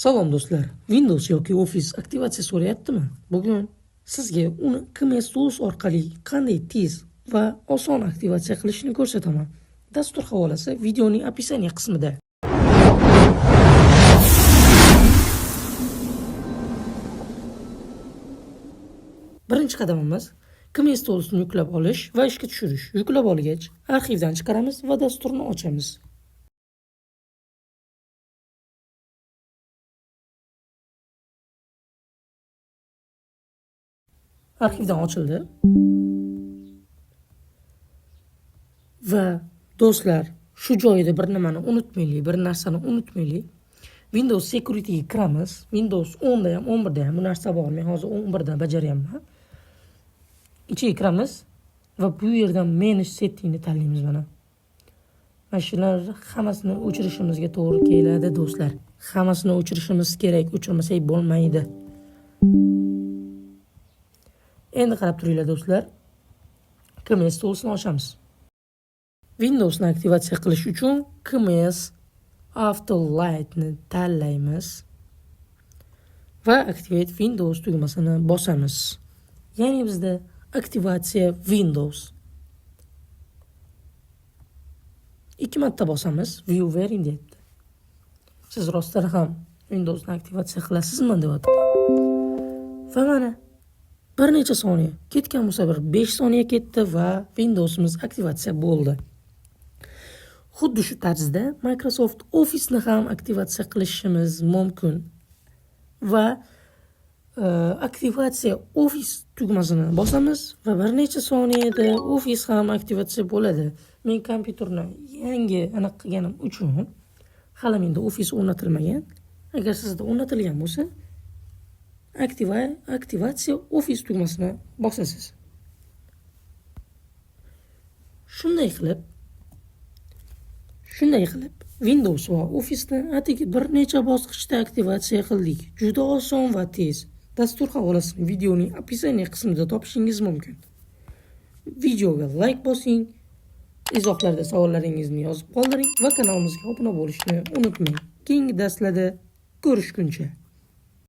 Salom do'stlar. Windows yoki Office aktivatsiya so'rayaptimi? Bugun sizga uni KMS Tools orqali qanday tez va oson aktivatsiya qilishni ko'rsataman. Dastur havolasi videoning описание qismida. Birinchi qadamimiz KMS Tools'ni yuklab olish va ishga tushirish. Yuklab olgach, arxivdan chiqaramiz va dasturni ochamiz. Arxivdan ochildi. Va do'stlar, shu joyda bir narsani unutmaylik. Windows Security ga kiramiz. Windows 10 da ham, 11 da ham bu narsa bor. Men hozir 11 da bajaryapman. Ichiga kiramiz va bu yerdan Manage Settingni tanlaymiz mana. Mana shularni hammasini o'chirishimizga to'g'ri keladi do'stlar. Hammasini o'chirishimiz kerak, o'chirmasak bo'lmaydi. Endi qarab turinglar do'stlar. KMS Tools'ni ochamiz. Windows'ni aktivatsiya qilish uchun KMS Auto-Light'ni tanlaymiz va Activate Windows tugmasini bosamiz. Ya'ni bizda aktivatsiya Windows. 2 marta bosamiz, View Variant deyapti. Siz rostdan ham Windows'ni aktivatsiya qilasizmi deyapti. Va mana bir necha soniya ketgan bo'lsa, 5 soniya ketdi va Windows'imiz aktivatsiya bo'ldi. Xuddi shu tarzda Microsoft Office'ni ham aktivatsiya qilishimiz mumkin. Va aktivatsiya Office tugmasini bosamiz va bir necha soniyada Office ham aktivatsiya bo'ladi. Men kompyuterni yangi aniq qilganim uchun hali menda Office o'rnatilmagan. Agar sizda o'rnatilgan bo'lsa, aktivatsiya Office tugmasini bosasiz. Shunday qilib Windows va Office'ni atigi bir necha bosqichda aktivatsiya qildik. Juda oson va tez. Dastur havolasini videoning описание qismida topishingiz mumkin. Videoga like bosing, izohlarda savollaringizni yozib qoldiring va kanalimizga obuna bo'lishni unutmang. Keyingi darslarda ko'rishguncha.